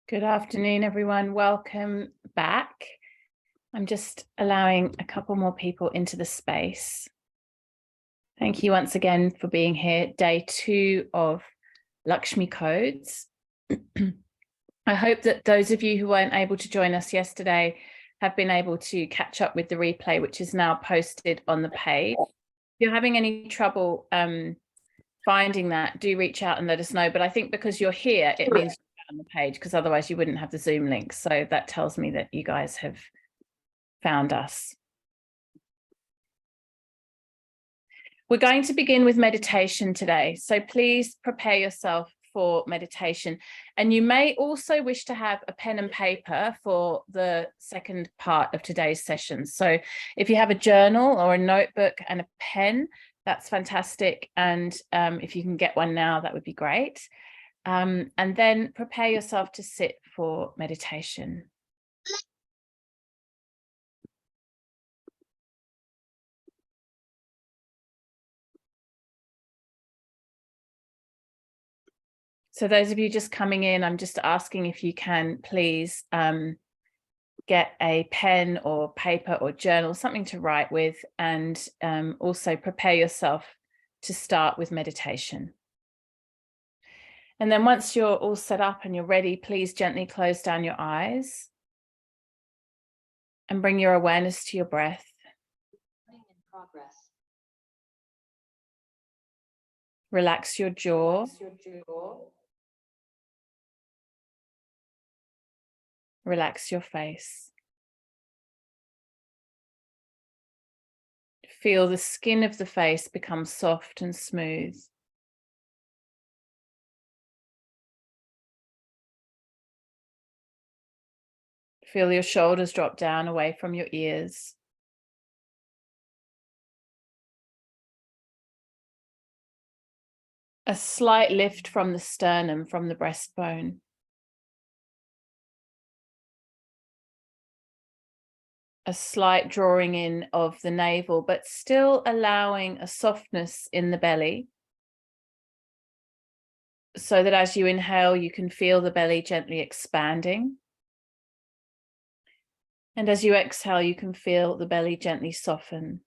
Good afternoon, everyone. Welcome back. I'm just allowing a couple more people into the space. Thank you once again for being here. Day 2 of Lakshmi codes. I hope that those of you who weren't able to join us yesterday have been able to catch up with the replay, which is now posted on the page. If you're having any trouble finding that, do reach out and let us know. But I think because you're here, it means you're on the page, because otherwise you wouldn't have the Zoom link. So that tells me that you guys have found us. We're going to begin with meditation today. So please prepare yourself for meditation. And you may also wish to have a pen and paper for the second part of today's session. So if you have a journal or a notebook and a pen, that's fantastic. And if you can get one now, that would be great. And then prepare yourself to sit for meditation. So those of you just coming in, I'm just asking if you can please get a pen or paper or journal, something to write with, and also prepare yourself to start with meditation. And then once you're all set up and you're ready, please gently close down your eyes and bring your awareness to your breath. Relax your jaw. Relax your face. Feel the skin of the face become soft and smooth. Feel your shoulders drop down away from your ears. A slight lift from the sternum, from the breastbone. A slight drawing in of the navel, but still allowing a softness in the belly, so that as you inhale, you can feel the belly gently expanding. And as you exhale, you can feel the belly gently soften.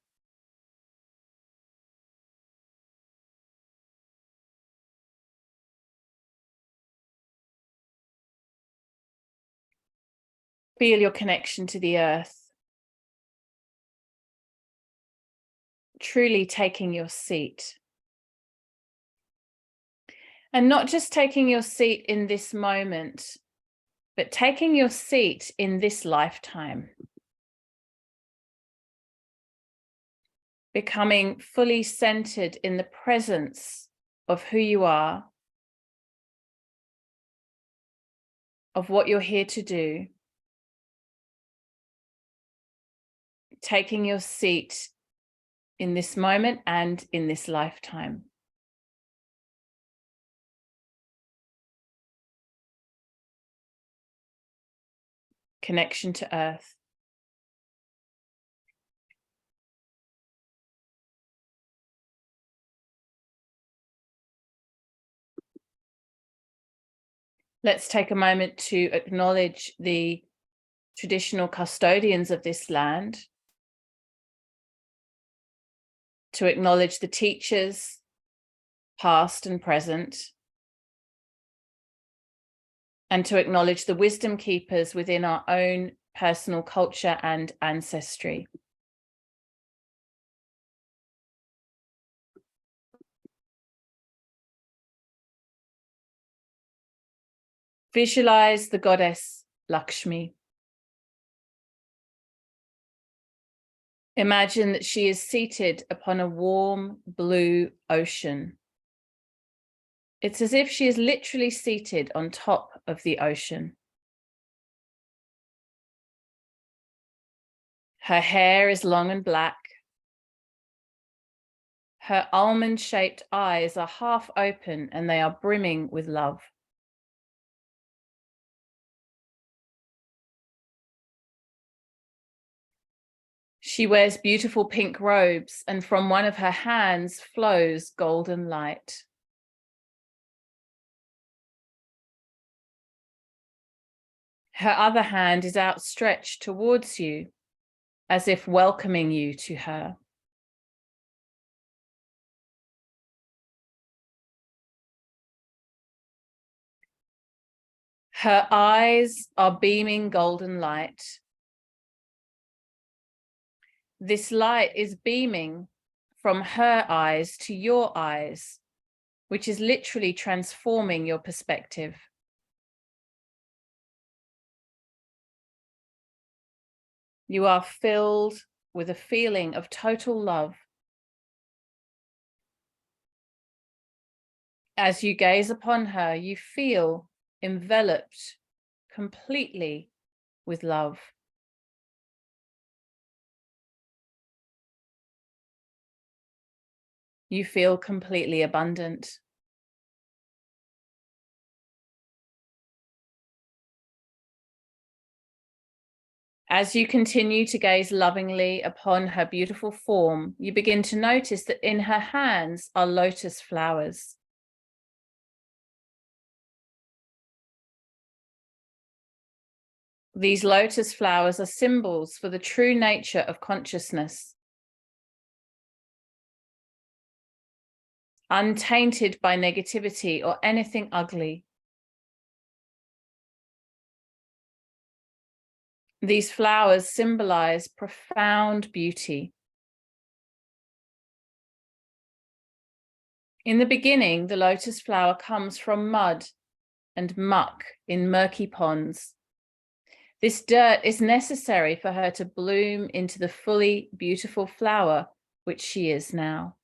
Feel your connection to the earth. Truly taking your seat. And not just taking your seat in this moment, but taking your seat in this lifetime. Becoming fully centered in the presence of who you are, of what you're here to do. Taking your seat in this moment and in this lifetime. Connection to earth. Let's take a moment to acknowledge the traditional custodians of this land, to acknowledge the teachers, past and present, and to acknowledge the wisdom keepers within our own personal culture and ancestry. Visualize the goddess Lakshmi. Imagine that she is seated upon a warm blue ocean. It's as if she is literally seated on top of the ocean. Her hair is long and black. Her almond-shaped eyes are half open and they are brimming with love. She wears beautiful pink robes, and from one of her hands flows golden light. Her other hand is outstretched towards you, as if welcoming you to her. Her eyes are beaming golden light. This light is beaming from her eyes to your eyes, which is literally transforming your perspective. You are filled with a feeling of total love. As you gaze upon her, you feel enveloped completely with love. You feel completely abundant. As you continue to gaze lovingly upon her beautiful form, you begin to notice that in her hands are lotus flowers. These lotus flowers are symbols for the true nature of consciousness, untainted by negativity or anything ugly. These flowers symbolize profound beauty. In the beginning, the lotus flower comes from mud and muck in murky ponds. This dirt is necessary for her to bloom into the fully beautiful flower which she is now.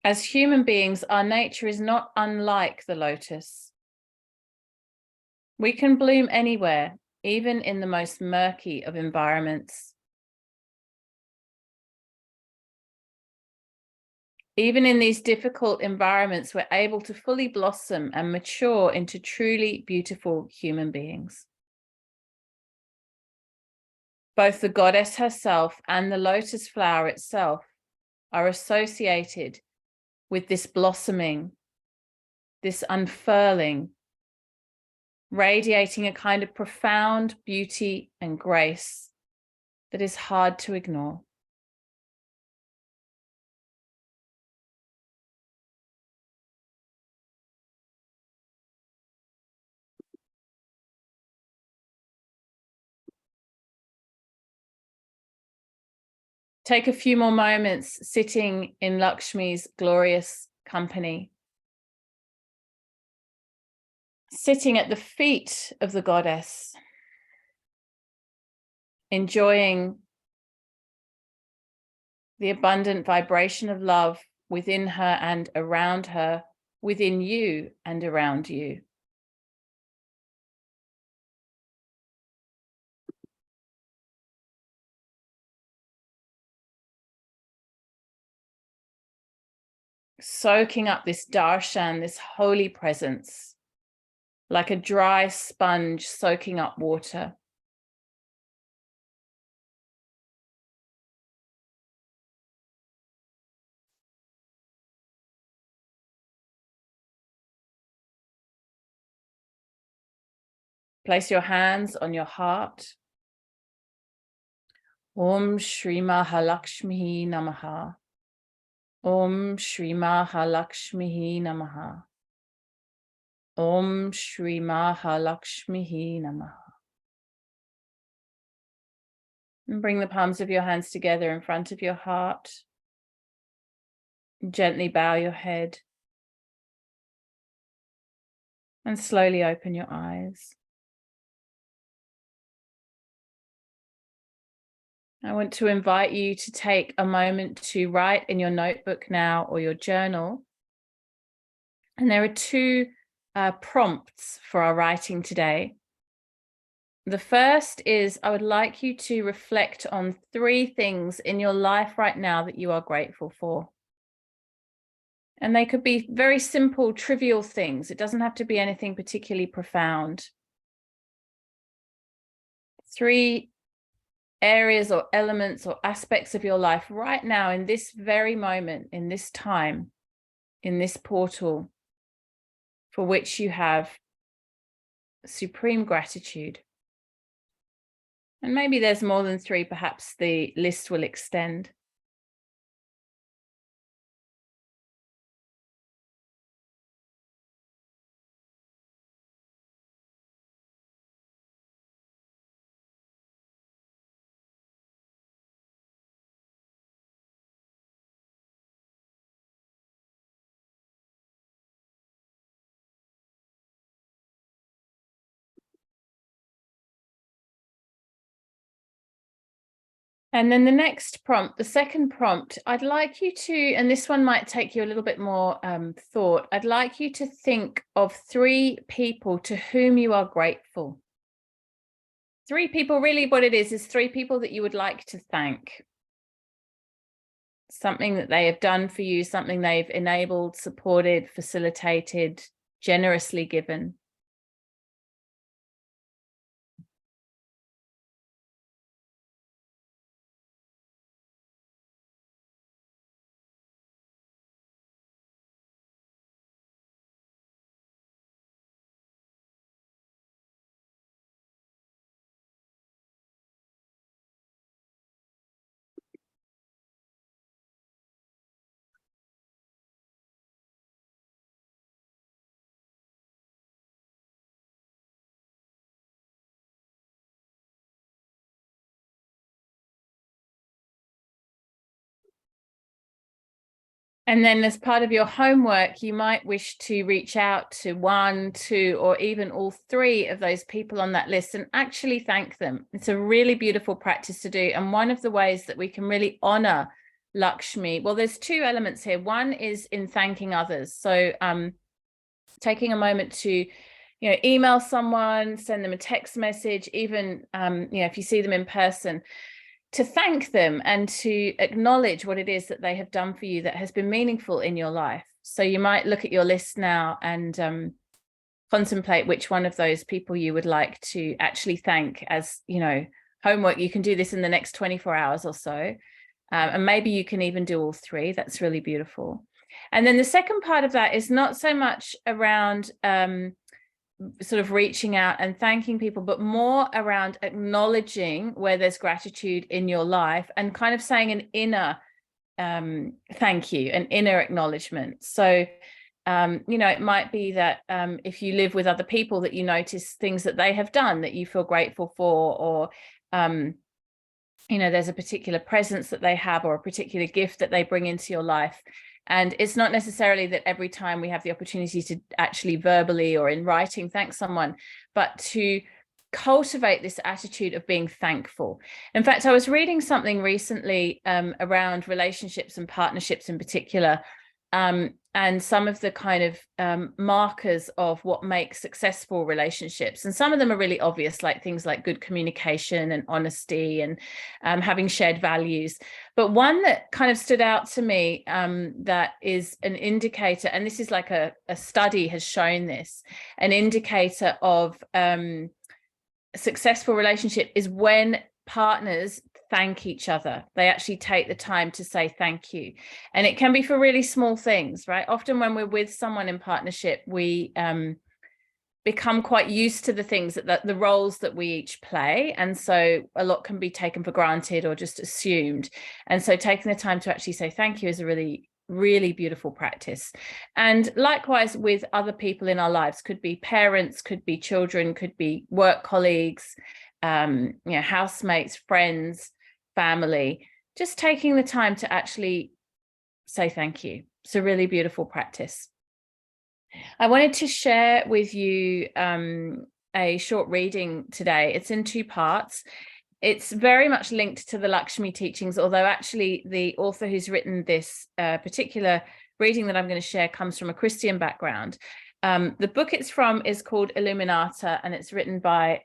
As human beings, our nature is not unlike the lotus. We can bloom anywhere, even in the most murky of environments. Even in these difficult environments, we're able to fully blossom and mature into truly beautiful human beings. Both the goddess herself and the lotus flower itself are associated with this blossoming, this unfurling, radiating a kind of profound beauty and grace that is hard to ignore. Take a few more moments sitting in Lakshmi's glorious company. Sitting at the feet of the goddess, enjoying the abundant vibration of love within her and around her, within you and around you. Soaking up this darshan, this holy presence, like a dry sponge soaking up water. Place your hands on your heart. Om Shri Mahalakshmi Namaha. Om Shri Mahalakshmi Namaha. Om Shri Mahalakshmi Namaha. And bring the palms of your hands together in front of your heart. Gently bow your head. And slowly open your eyes. I want to invite you to take a moment to write in your notebook now or your journal. And there are two prompts for our writing today. The first is I would like you to reflect on 3 things in your life right now that you are grateful for. And they could be very simple, trivial things. It doesn't have to be anything particularly profound. 3 areas or elements or aspects of your life right now, in this very moment, in this time, in this portal, for which you have supreme gratitude. And maybe there's more than 3, perhaps the list will extend. And then the next prompt, the second prompt, I'd like you to, and this one might take you a little bit more thought, I'd like you to think of 3 people to whom you are grateful. 3 people, really what it is 3 people that you would like to thank. Something that they have done for you, something they've enabled, supported, facilitated, generously given. And then as part of your homework, you might wish to reach out to 1, 2, or even all 3 of those people on that list and actually thank them. It's a really beautiful practice to do. And one of the ways that we can really honor Lakshmi, well, there's 2 elements here. One is in thanking others. So taking a moment to, email someone, send them a text message, even, if you see them in person, to thank them and to acknowledge what it is that they have done for you that has been meaningful in your life. So you might look at your list now and contemplate which one of those people you would like to actually thank as, homework. You can do this in the next 24 hours or so. And maybe you can even do all 3. That's really beautiful. And then the second part of that is not so much around sort of reaching out and thanking people, but more around acknowledging where there's gratitude in your life and kind of saying an inner thank you, an inner acknowledgement. So, it might be that if you live with other people, that you notice things that they have done that you feel grateful for, or, there's a particular presence that they have or a particular gift that they bring into your life. And it's not necessarily that every time we have the opportunity to actually verbally or in writing thank someone, but to cultivate this attitude of being thankful. In fact, I was reading something recently around relationships and partnerships in particular, and some of the kind of markers of what makes successful relationships. And some of them are really obvious, like things like good communication and honesty and having shared values. But one that kind of stood out to me that is an indicator, and this is like a study has shown this, an indicator of a successful relationship is when partners thank each other. They actually take the time to say thank you. And it can be for really small things, right? Often when we're with someone in partnership, we become quite used to the things that the roles that we each play. And so a lot can be taken for granted or just assumed. And so taking the time to actually say thank you is a really, really beautiful practice. And likewise with other people in our lives, could be parents, could be children, could be work colleagues, housemates, friends, family, just taking the time to actually say thank you. It's a really beautiful practice. I wanted to share with you a short reading today. It's in 2 parts. It's very much linked to the Lakshmi teachings, although actually the author who's written this particular reading that I'm going to share comes from a Christian background. The book it's from is called Illuminata, and it's written by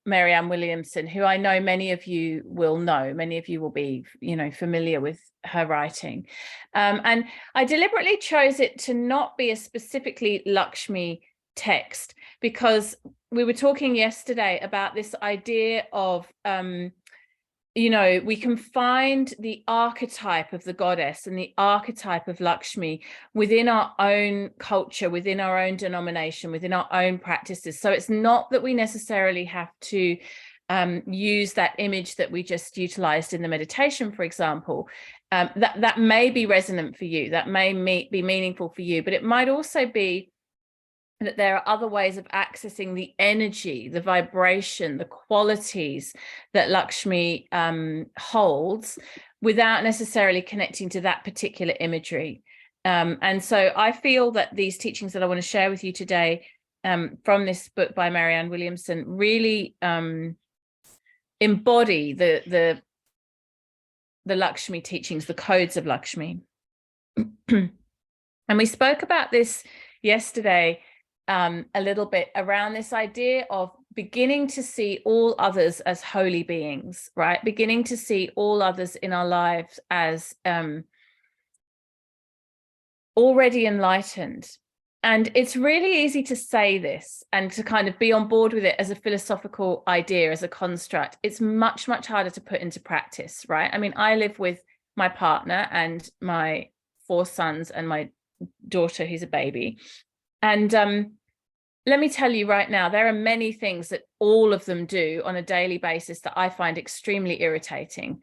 Marianne Williamson, who I know many of you will know. Many of you will be, familiar with her writing. And I deliberately chose it to not be a specifically Lakshmi text, because we were talking yesterday about this idea of, we can find the archetype of the goddess and the archetype of Lakshmi within our own culture, within our own denomination, within our own practices. So it's not that we necessarily have to use that image that we just utilized in the meditation, for example. That may be resonant for you, that may be meaningful for you, but it might also be that there are other ways of accessing the energy, the vibration, the qualities that Lakshmi holds without necessarily connecting to that particular imagery. And so I feel that these teachings that I want to share with you today from this book by Marianne Williamson really embody the Lakshmi teachings, the codes of Lakshmi. And we spoke about this yesterday a little bit around this idea of beginning to see all others as holy beings, right? Beginning to see all others in our lives as already enlightened. And it's really easy to say this and to kind of be on board with it as a philosophical idea, as a construct. It's much, much harder to put into practice, right? I mean, I live with my partner and my 4 sons and my daughter who's a baby. And let me tell you right now, there are many things that all of them do on a daily basis that I find extremely irritating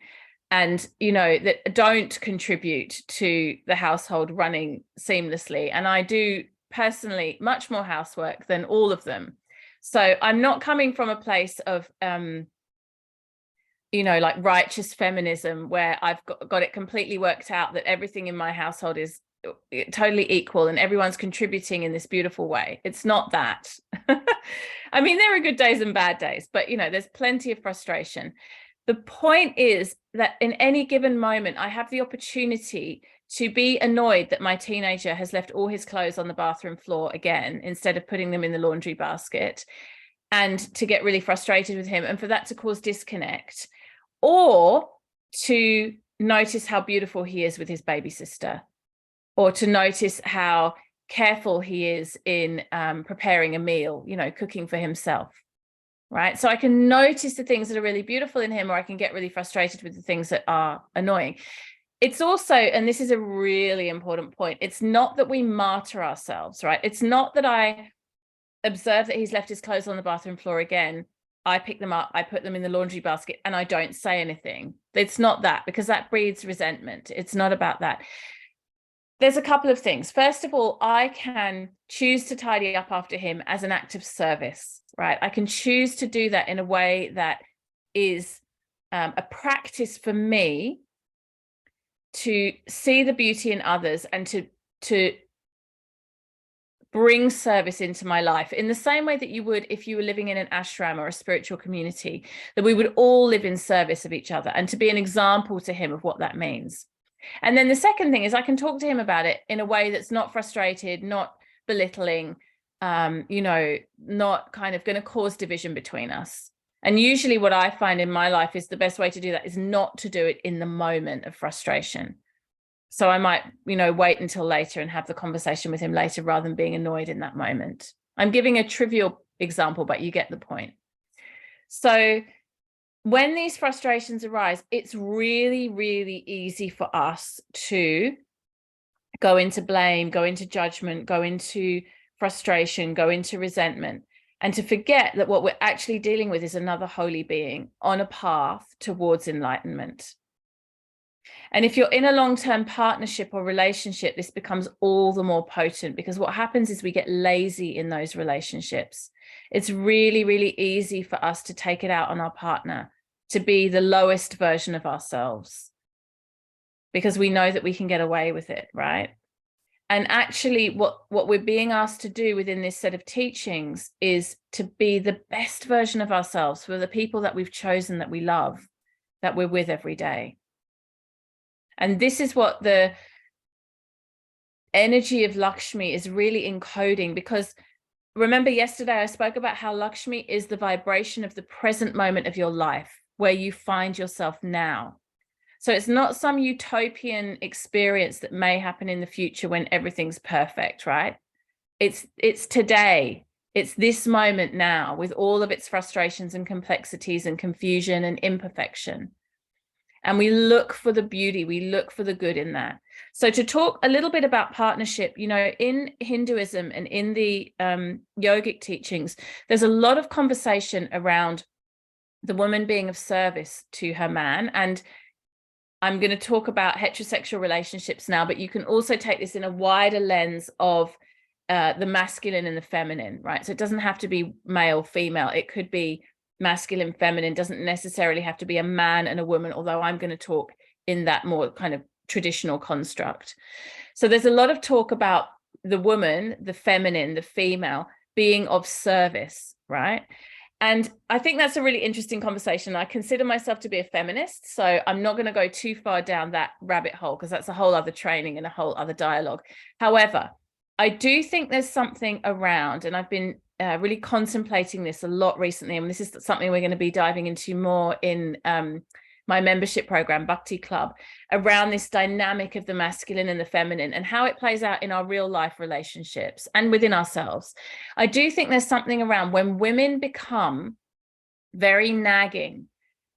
and, that don't contribute to the household running seamlessly. And I do personally much more housework than all of them. So I'm not coming from a place of, like righteous feminism where I've got it completely worked out that everything in my household is totally equal and everyone's contributing in this beautiful way. It's not that. I mean, there are good days and bad days, but there's plenty of frustration. The point is that in any given moment, I have the opportunity to be annoyed that my teenager has left all his clothes on the bathroom floor again, instead of putting them in the laundry basket, and to get really frustrated with him and for that to cause disconnect, or to notice how beautiful he is with his baby sister, or to notice how careful he is in preparing a meal, cooking for himself, right? So I can notice the things that are really beautiful in him, or I can get really frustrated with the things that are annoying. It's also, and this is a really important point, it's not that we martyr ourselves, right? It's not that I observe that he's left his clothes on the bathroom floor again, I pick them up, I put them in the laundry basket, and I don't say anything. It's not that, because that breeds resentment. It's not about that. There's a couple of things. First of all, I can choose to tidy up after him as an act of service, right? I can choose to do that in a way that is a practice for me to see the beauty in others and to bring service into my life in the same way that you would if you were living in an ashram or a spiritual community, that we would all live in service of each other, and to be an example to him of what that means. And then the second thing is I can talk to him about it in a way that's not frustrated, not belittling, not kind of going to cause division between us. And usually what I find in my life is the best way to do that is not to do it in the moment of frustration. So I might, wait until later and have the conversation with him later rather than being annoyed in that moment. I'm giving a trivial example, but you get the point. So when these frustrations arise, it's really, really easy for us to go into blame, go into judgment, go into frustration, go into resentment, and to forget that what we're actually dealing with is another holy being on a path towards enlightenment. And if you're in a long-term partnership or relationship, this becomes all the more potent, because what happens is we get lazy in those relationships. It's really, really easy for us to take it out on our partner, to be the lowest version of ourselves, because we know that we can get away with it, right? And actually what we're being asked to do within this set of teachings is to be the best version of ourselves for the people that we've chosen, that we love, that we're with every day. And this is what the energy of Lakshmi is really encoding, because remember yesterday I spoke about how Lakshmi is the vibration of the present moment of your life, where you find yourself now. So it's not some utopian experience that may happen in the future when everything's perfect, right? It's today. It's this moment now, with all of its frustrations and complexities and confusion and imperfection. And we look for the beauty, we look for the good in that. So to talk a little bit about partnership, you know, in Hinduism and in the yogic teachings, there's a lot of conversation around the woman being of service to her man. And I'm going to talk about heterosexual relationships now, but you can also take this in a wider lens of the masculine and the feminine, right? So it doesn't have to be male, female. It could be masculine, feminine, doesn't necessarily have to be a man and a woman, although I'm going to talk in that more kind of traditional construct. So there's a lot of talk about the woman, the feminine, the female being of service, right? And I think that's a really interesting conversation. I consider myself to be a feminist, so I'm not going to go too far down that rabbit hole because that's a whole other training and a whole other dialogue. However, I do think there's something around, and I've been really contemplating this a lot recently, and this is something we're going to be diving into more in my membership program, Bhakti Club, around this dynamic of the masculine and the feminine and how it plays out in our real life relationships and within ourselves. I do think there's something around when women become very nagging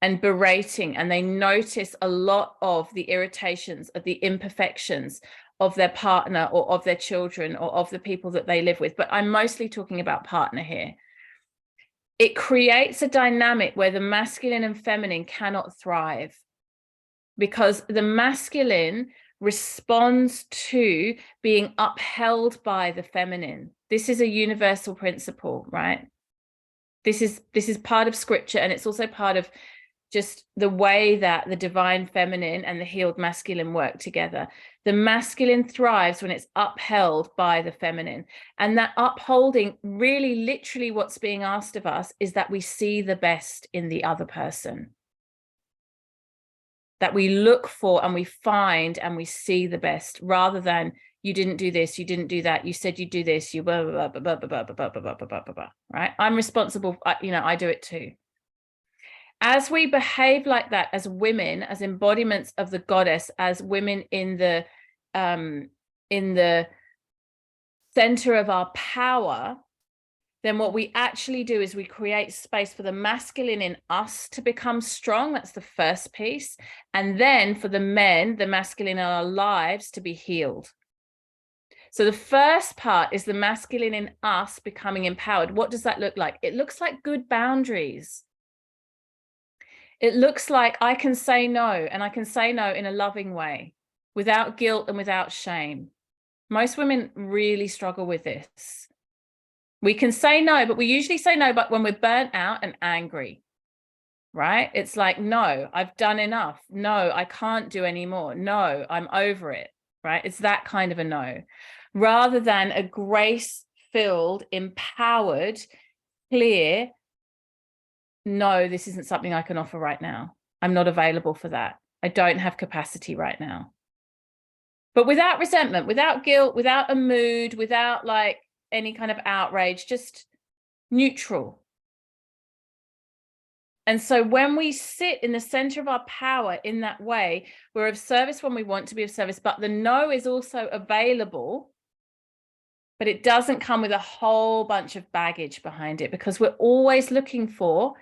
and berating, and they notice a lot of the irritations, of the imperfections of their partner or of their children or of the people that they live with, but I'm mostly talking about partner here. It creates a dynamic where the masculine and feminine cannot thrive, because the masculine responds to being upheld by the feminine. This is a universal principle, right? This is part of scripture, and it's also part of just the way that the divine feminine and the healed masculine work together. The masculine thrives when it's upheld by the feminine. And that upholding, really literally what's being asked of us is that we see the best in the other person. That we look for and we find and we see the best, rather than you didn't do this, you didn't do that, you said you'd do this, you blah, blah, blah, blah, blah, blah, blah, blah, blah, blah, blah, blah, right? I'm responsible, you know, I do it too. As we behave like that as women, as embodiments of the goddess, as women in the center of our power, then what we actually do is we create space for the masculine in us to become strong. That's the first piece. And then for the men, the masculine in our lives to be healed. So the first part is the masculine in us becoming empowered. What does that look like? It looks like good boundaries. It looks like I can say no, and I can say no in a loving way, without guilt and without shame. Most women really struggle with this. We can say no, but we usually say no, but when we're burnt out and angry, right? It's like, no, I've done enough. No, I can't do anymore. No, I'm over it, right? It's that kind of a no, rather than a grace-filled, empowered, clear, no, this isn't something I can offer right now. I'm not available for that. I don't have capacity right now. But without resentment, without guilt, without a mood, without like any kind of outrage, just neutral. And so when we sit in the center of our power in that way, we're of service when we want to be of service, but the no is also available, but it doesn't come with a whole bunch of baggage behind it, because we're always looking for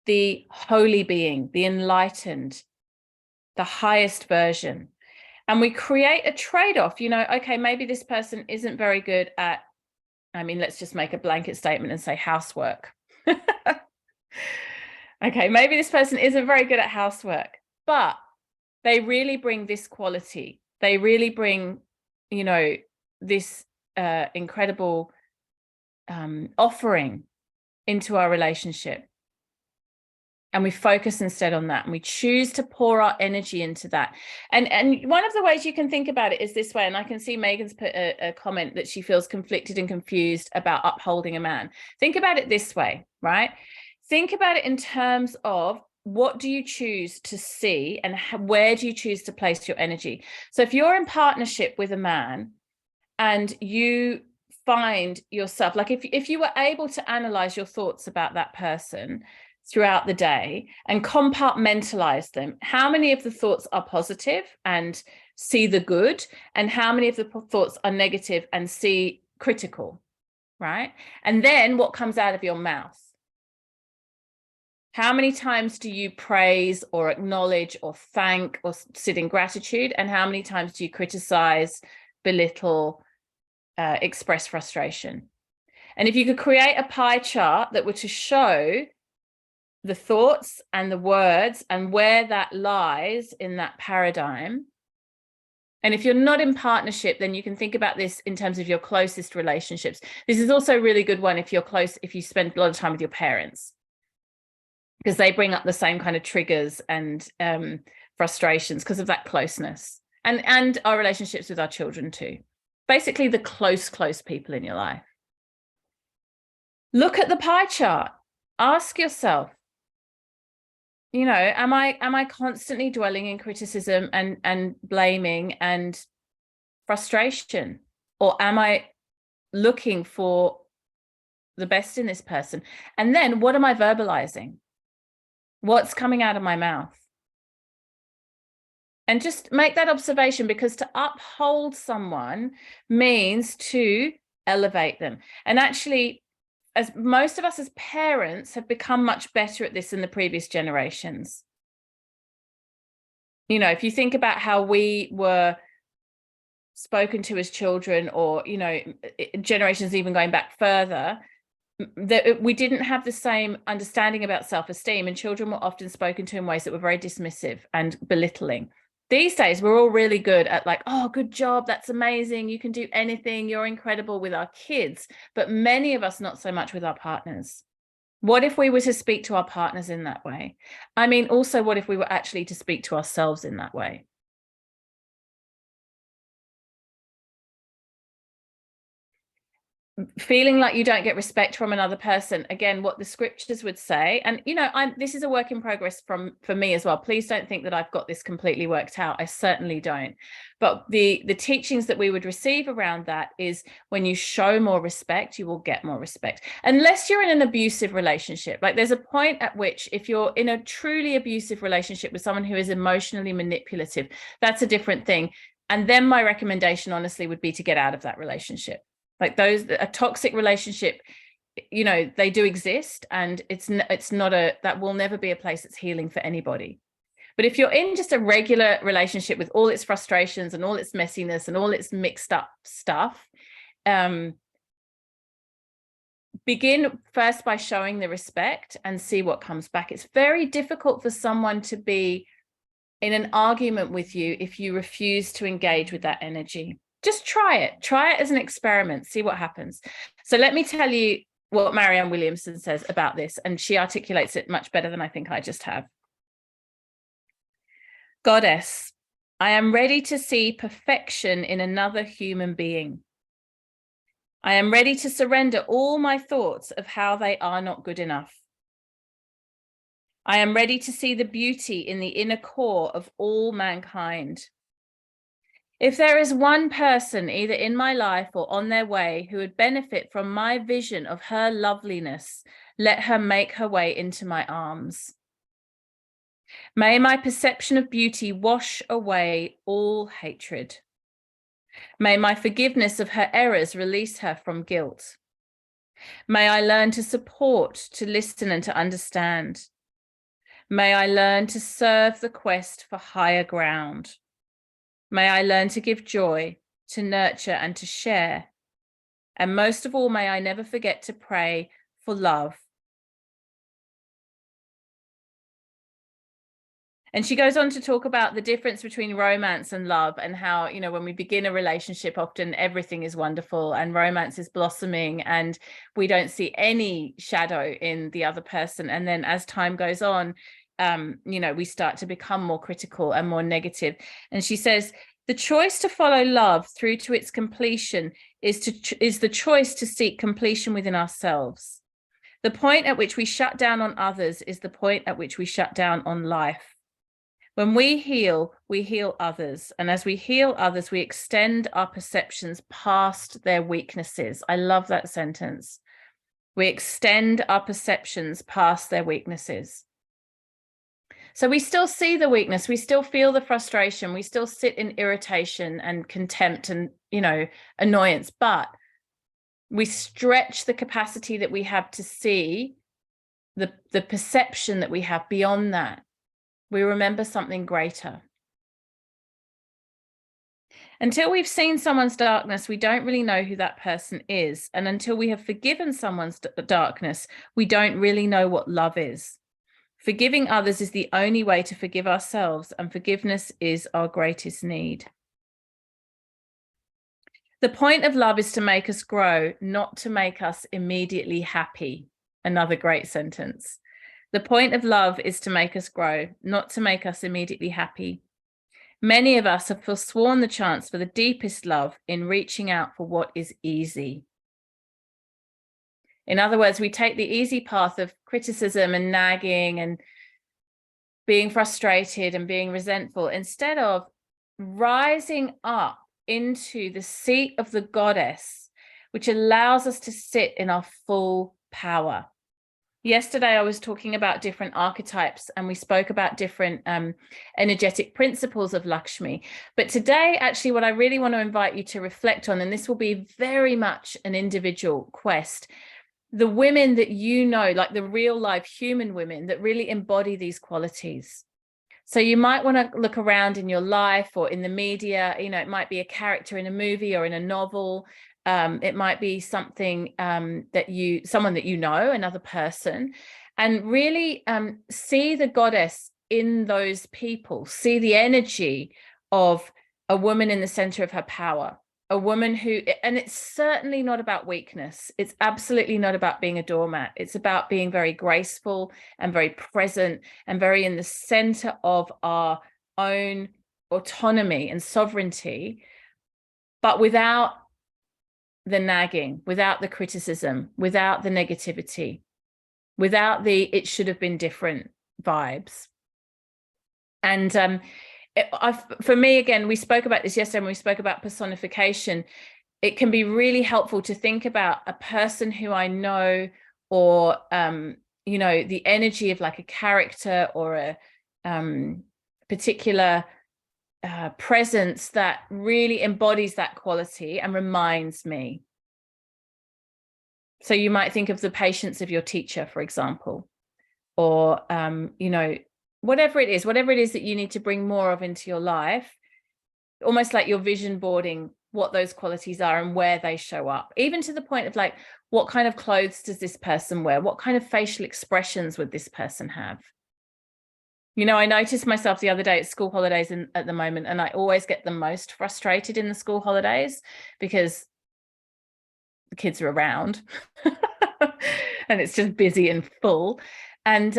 the holy being, the enlightened, the highest version. And we create a trade-off, you know, okay, maybe this person isn't very good at, I mean, let's just make a blanket statement and say housework. Okay, maybe this person isn't very good at housework, but they really bring this quality. They really bring, you know, this incredible offering into our relationship. And we focus instead on that, and we choose to pour our energy into that. And one of the ways you can think about it is this way, and I can see Megan's put a comment that she feels conflicted and confused about upholding a man. Think about it this way, right? Think about it in terms of, what do you choose to see, and where do you choose to place your energy? So if you're in partnership with a man and you find yourself, like if you were able to analyze your thoughts about that person throughout the day and compartmentalize them, how many of the thoughts are positive and see the good, and how many of the thoughts are negative and see critical, right? And then what comes out of your mouth? How many times do you praise or acknowledge or thank or sit in gratitude? And how many times do you criticize, belittle, express frustration? And if you could create a pie chart that were to show the thoughts and the words and where that lies in that paradigm. And if you're not in partnership, then you can think about this in terms of your closest relationships. This is also a really good one if you're close, if you spend a lot of time with your parents, because they bring up the same kind of triggers and frustrations because of that closeness, and our relationships with our children too. Basically the close people in your life. Look at the pie chart. Ask yourself, you know, am I constantly dwelling in criticism and blaming and frustration? Or am I looking for the best in this person? And then what am I verbalizing? What's coming out of my mouth? And just make that observation, because to uphold someone means to elevate them. And actually, as most of us as parents have become much better at this than the previous generations. You know, if you think about how we were spoken to as children, or, you know, generations even going back further, that we didn't have the same understanding about self-esteem, and children were often spoken to in ways that were very dismissive and belittling. These days, we're all really good at like, oh, good job, that's amazing, you can do anything, you're incredible, with our kids, but many of us not so much with our partners. What if we were to speak to our partners in that way? I mean, also, what if we were actually to speak to ourselves in that way? Feeling like you don't get respect from another person, again, what the scriptures would say, and you know, this is a work in progress for me as well. Please don't think that I've got this completely worked out. I certainly don't. But the teachings that we would receive around that is, when you show more respect, you will get more respect. Unless you're in an abusive relationship. Like, there's a point at which, if you're in a truly abusive relationship with someone who is emotionally manipulative, that's a different thing. And then my recommendation, honestly, would be to get out of that relationship. Like, a toxic relationship, you know, they do exist, and it's not that will never be a place that's healing for anybody. But if you're in just a regular relationship with all its frustrations and all its messiness and all its mixed up stuff, begin first by showing the respect and see what comes back. It's very difficult for someone to be in an argument with you if you refuse to engage with that energy. Just try it as an experiment, see what happens. So let me tell you what Marianne Williamson says about this, and she articulates it much better than I think I just have. Goddess, I am ready to see perfection in another human being. I am ready to surrender all my thoughts of how they are not good enough. I am ready to see the beauty in the inner core of all mankind. If there is one person, either in my life or on their way, who would benefit from my vision of her loveliness, let her make her way into my arms. May my perception of beauty wash away all hatred. May my forgiveness of her errors release her from guilt. May I learn to support, to listen, and to understand. May I learn to serve the quest for higher ground. May I learn to give joy, to nurture, and to share. And most of all, may I never forget to pray for love. And she goes on to talk about the difference between romance and love, and how, you know, when we begin a relationship, often everything is wonderful and romance is blossoming and we don't see any shadow in the other person. And then as time goes on, you know, we start to become more critical and more negative. And she says, the choice to follow love through to its completion is the choice to seek completion within ourselves. The point at which we shut down on others is the point at which we shut down on life. When we heal others. And as we heal others, we extend our perceptions past their weaknesses. I love that sentence. We extend our perceptions past their weaknesses. So we still see the weakness, we still feel the frustration, we still sit in irritation and contempt and, annoyance, but we stretch the capacity that we have to see the perception that we have beyond that. We remember something greater. Until we've seen someone's darkness, we don't really know who that person is. And until we have forgiven someone's darkness, we don't really know what love is. Forgiving others is the only way to forgive ourselves, and forgiveness is our greatest need. The point of love is to make us grow, not to make us immediately happy. Another great sentence. The point of love is to make us grow, not to make us immediately happy. Many of us have forsworn the chance for the deepest love in reaching out for what is easy. In other words, we take the easy path of criticism and nagging and being frustrated and being resentful, instead of rising up into the seat of the goddess, which allows us to sit in our full power. Yesterday, I was talking about different archetypes, and we spoke about different energetic principles of Lakshmi. But today, actually, what I really want to invite you to reflect on, and this will be very much an individual quest, the women that you know, like the real life human women that really embody these qualities. So you might want to look around in your life or in the media. It might be a character in a movie or in a novel. It might be something someone that you know, another person, and really see the goddess in those people. See the energy of a woman in the center of her power, a woman who, and it's certainly not about weakness. It's absolutely not about being a doormat. It's about being very graceful and very present and very in the center of our own autonomy and sovereignty, but without the nagging, without the criticism, without the negativity, without the it should have been different vibes. And for me, again, we spoke about this yesterday when we spoke about personification. It can be really helpful to think about a person who I know, or the energy of like a character or a particular presence that really embodies that quality and reminds me. So you might think of the patience of your teacher, for example, or whatever it is that you need to bring more of into your life, almost like you're vision boarding what those qualities are and where they show up, even to the point of like, what kind of clothes does this person wear? What kind of facial expressions would this person have? I noticed myself the other day at school holidays at the moment, and I always get the most frustrated in the school holidays because the kids are around and it's just busy and full. And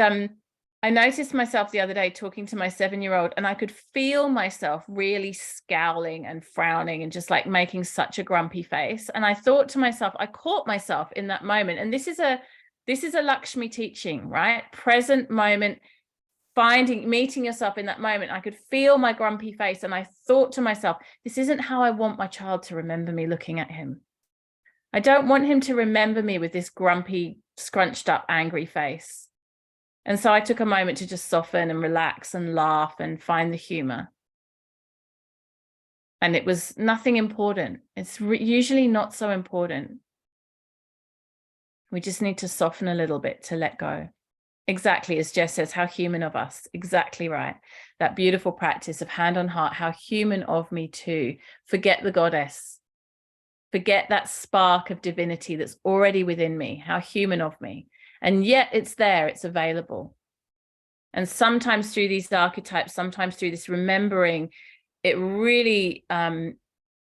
I noticed myself the other day talking to my 7-year-old, and I could feel myself really scowling and frowning and just like making such a grumpy face. And I thought to myself, I caught myself in that moment. And this is a Lakshmi teaching, right? Present moment, meeting yourself in that moment. I could feel my grumpy face, and I thought to myself, this isn't how I want my child to remember me looking at him. I don't want him to remember me with this grumpy, scrunched up, angry face. And so I took a moment to just soften and relax and laugh and find the humor. And it was nothing important. It's usually not so important. We just need to soften a little bit to let go. Exactly, as Jess says, how human of us. Exactly right. That beautiful practice of hand on heart, how human of me too. Forget the goddess. Forget that spark of divinity that's already within me. How human of me. And yet it's there, it's available. And sometimes through these archetypes, sometimes through this remembering, it really,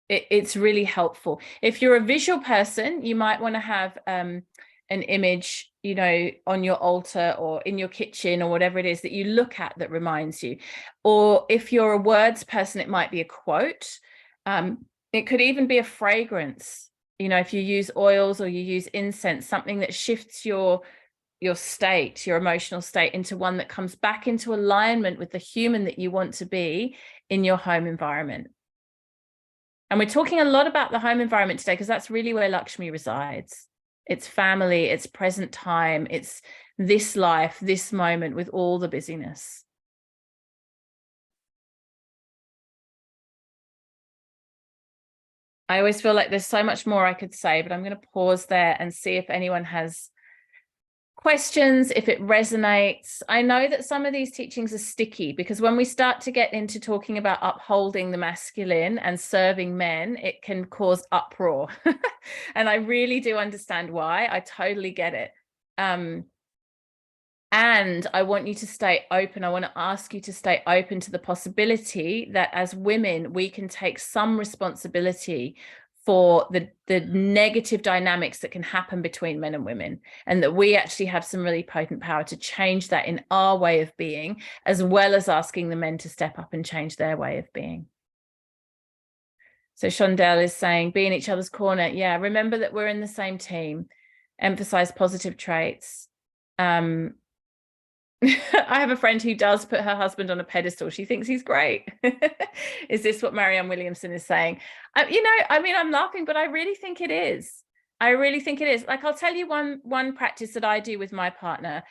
it's really helpful. If you're a visual person, you might want to have an image, on your altar or in your kitchen or whatever it is that you look at that reminds you. Or if you're a words person, it might be a quote. It could even be a fragrance. If you use oils or you use incense, something that shifts your state, your emotional state, into one that comes back into alignment with the human that you want to be in your home environment. And we're talking a lot about the home environment today because that's really where Lakshmi resides. It's family, it's present time, it's this life, this moment with all the busyness. I always feel like there's so much more I could say, but I'm going to pause there and see if anyone has questions, if it resonates. I know that some of these teachings are sticky because when we start to get into talking about upholding the masculine and serving men, it can cause uproar. And I really do understand why. I totally get it. And I want you to stay open. I want to ask you to stay open to the possibility that as women, we can take some responsibility for the negative dynamics that can happen between men and women, and that we actually have some really potent power to change that in our way of being, as well as asking the men to step up and change their way of being. So Shondell is saying, be in each other's corner. Yeah, remember that we're in the same team. Emphasize positive traits. I have a friend who does put her husband on a pedestal. She thinks he's great. Is this what Marianne Williamson is saying? You know, I mean, I'm laughing, but I really think it is. I really think it is. Like, I'll tell you one practice that I do with my partner.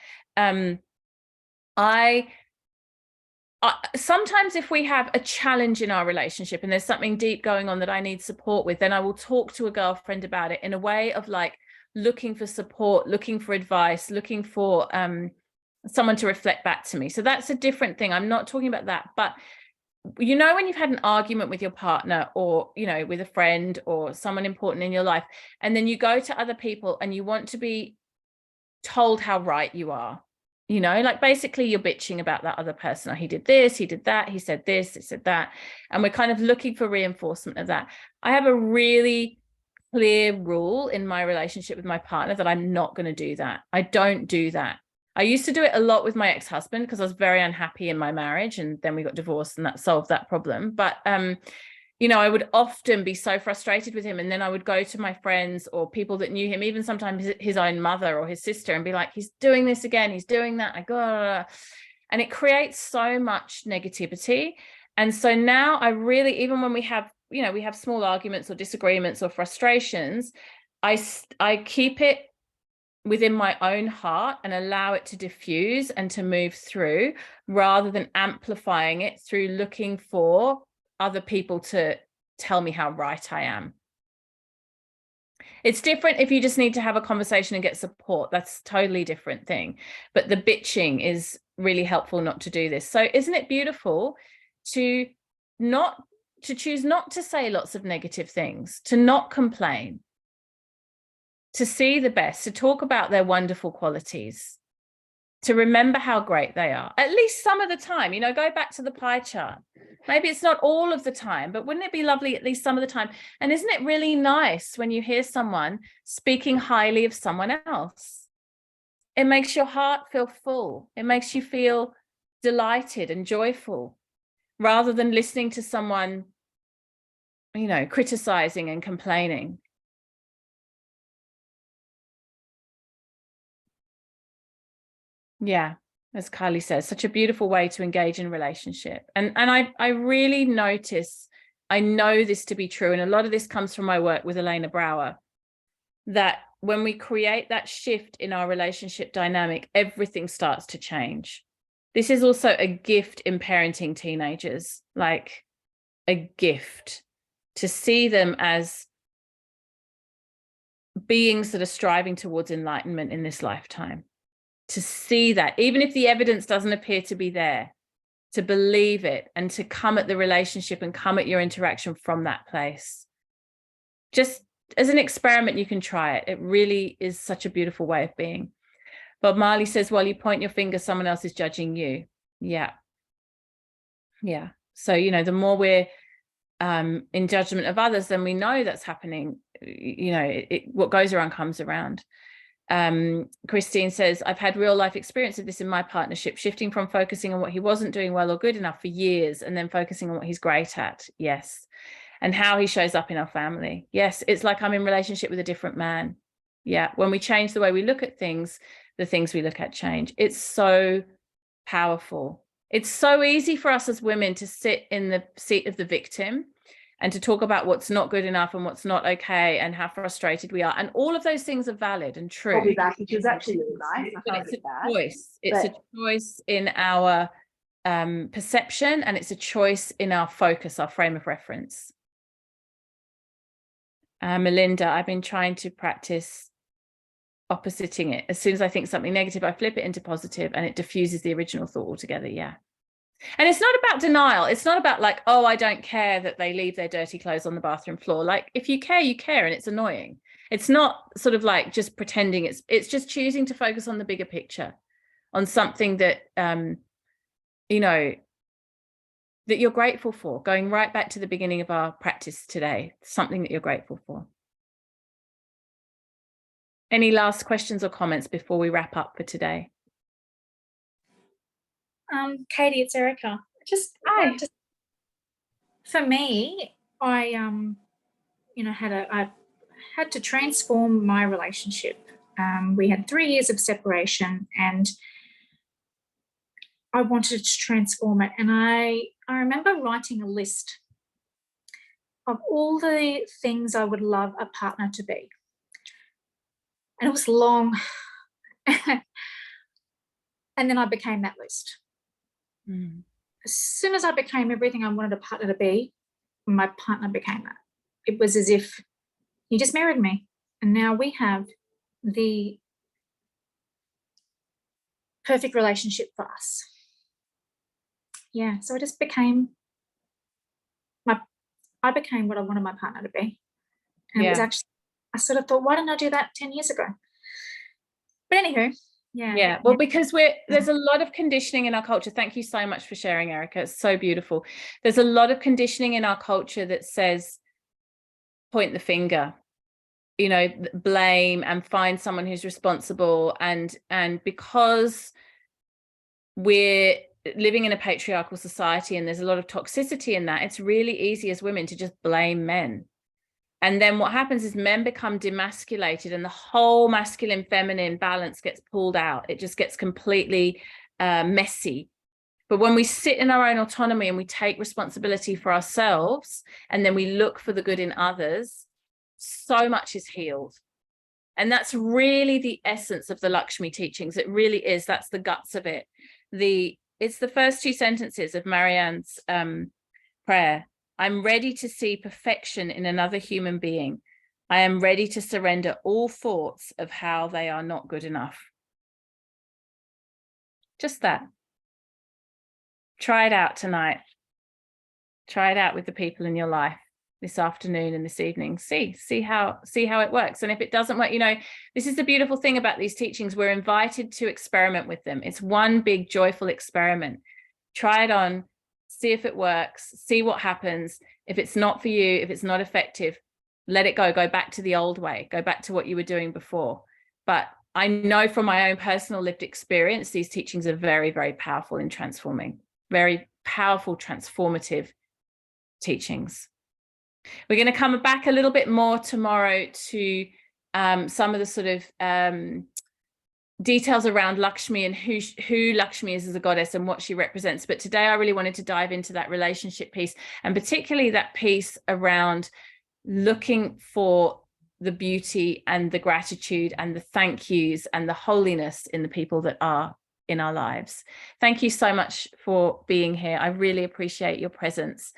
Sometimes if we have a challenge in our relationship and there's something deep going on that I need support with, then I will talk to a girlfriend about it in a way of like looking for support, looking for advice, looking for someone to reflect back to me. So that's a different thing. I'm not talking about that. But you know, when you've had an argument with your partner, or, you know, with a friend or someone important in your life, and then you go to other people and you want to be told how right you are, you know, like basically you're bitching about that other person. Oh, he did this, he did that, he said this, he said that. And we're kind of looking for reinforcement of that. I have a really clear rule in my relationship with my partner that I'm not going to do that. I don't do that. I used to do it a lot with my ex-husband because I was very unhappy in my marriage, and then we got divorced and that solved that problem. But, you know, I would often be so frustrated with him. And then I would go to my friends or people that knew him, even sometimes his own mother or his sister, and be like, he's doing this again, he's doing that. And it creates so much negativity. And so now I really, even when we have, you know, we have small arguments or disagreements or frustrations, I keep it within my own heart and allow it to diffuse and to move through, rather than amplifying it through looking for other people to tell me how right I am. It's different if you just need to have a conversation and get support. That's a totally different thing. But the bitching is really helpful not to do this. So isn't it beautiful to choose not to say lots of negative things, to not complain, to see the best, to talk about their wonderful qualities, to remember how great they are, at least some of the time. You know, go back to the pie chart. Maybe it's not all of the time, but wouldn't it be lovely at least some of the time? And isn't it really nice when you hear someone speaking highly of someone else? It makes your heart feel full. It makes you feel delighted and joyful, rather than listening to someone, you know, criticizing and complaining. Yeah, as Kylie says, such a beautiful way to engage in relationship. And I really notice, I know this to be true, and a lot of this comes from my work with Elena Brower, that when we create that shift in our relationship dynamic, everything starts to change. This is also a gift in parenting teenagers, like a gift, to see them as beings that are striving towards enlightenment in this lifetime. To see that, even if the evidence doesn't appear to be there, to believe it and to come at the relationship and come at your interaction from that place. Just as an experiment, you can try it. It really is such a beautiful way of being. Bob Marley says, while you point your finger, someone else is judging you. Yeah. Yeah. So, you know, the more we're in judgment of others, then we know that's happening. You know, what goes around comes around. Christine says, I've had real life experience of this in my partnership, shifting from focusing on what he wasn't doing well or good enough for years, and then focusing on what he's great at. Yes. And how he shows up in our family. Yes. It's like I'm in relationship with a different man. Yeah. When we change the way we look at things, the things we look at change. It's so powerful. It's so easy for us as women to sit in the seat of the victim and to talk about what's not good enough and what's not okay and how frustrated we are. And all of those things are valid and true. I'll be back, which is actually really nice. But it's a choice. It's a choice in our perception, and it's a choice in our focus, our frame of reference. Melinda, I've been trying to practice oppositing it. As soon as I think something negative, I flip it into positive and it diffuses the original thought altogether. Yeah. And it's not about denial. It's not about like, oh, I don't care that they leave their dirty clothes on the bathroom floor. Like, if you care, you care, and it's annoying. It's not sort of like just pretending. It's just choosing to focus on the bigger picture, on something that, you know, that you're grateful for. Going right back to the beginning of our practice today, something that you're grateful for. Any last questions or comments before we wrap up for today? Katie, it's Erica. Hi. For me, I had to transform my relationship. We had 3 years of separation, and I wanted to transform it. And I remember writing a list of all the things I would love a partner to be. And it was long. And then I became that list. As soon as I became everything I wanted a partner to be, my partner became that. It was as if he just married me. And now we have the perfect relationship for us. Yeah, so I just became I became what I wanted my partner to be. And it was actually, I sort of thought, why didn't I do that 10 years ago? But anywho, yeah. Well, because there's a lot of conditioning in our culture. Thank you so much for sharing, Erica. It's so beautiful. There's a lot of conditioning in our culture that says, point the finger, you know, blame and find someone who's responsible. And because we're living in a patriarchal society and there's a lot of toxicity in that, it's really easy as women to just blame men. And then what happens is men become demasculated and the whole masculine feminine balance gets pulled out. It just gets completely messy. But when we sit in our own autonomy and we take responsibility for ourselves, and then we look for the good in others, so much is healed. And that's really the essence of the Lakshmi teachings. It really is. That's the guts of it. It's the first 2 sentences of Marianne's prayer. I'm ready to see perfection in another human being. I am ready to surrender all thoughts of how they are not good enough. Just that. Try it out tonight. Try it out with the people in your life this afternoon and this evening. See how it works. And if it doesn't work, you know, this is the beautiful thing about these teachings. We're invited to experiment with them. It's one big joyful experiment. Try it on, see if it works, see what happens. If it's not for you, if it's not effective, let it go. Go back to the old way. Go back to what you were doing before. But I know from my own personal lived experience, these teachings are very, very powerful in transforming. Very powerful, transformative teachings. We're going to come back a little bit more tomorrow to some of the sort of details around Lakshmi and who Lakshmi is as a goddess and what she represents. But today I really wanted to dive into that relationship piece, and particularly that piece around looking for the beauty and the gratitude and the thank yous and the holiness in the people that are in our lives. Thank you so much for being here. I really appreciate your presence.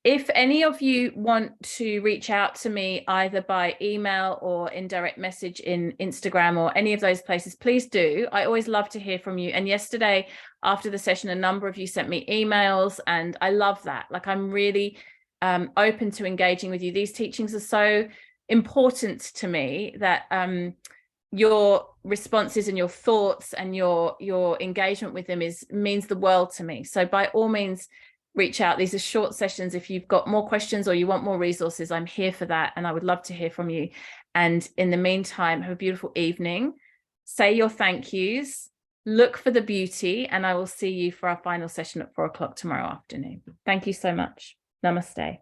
If any of you want to reach out to me either by email or in direct message in Instagram or any of those places, please do. I always love to hear from you. And yesterday after the session, a number of you sent me emails, and I love that. Like, I'm really open to engaging with you. These teachings are so important to me that your responses and your thoughts and your engagement with them means the world to me. So by all means, reach out. These are short sessions. If you've got more questions or you want more resources, I'm here for that, and I would love to hear from you. And in the meantime, have a beautiful evening. Say your thank yous, look for the beauty, and I will see you for our final session at 4 o'clock tomorrow afternoon. Thank you so much. Namaste.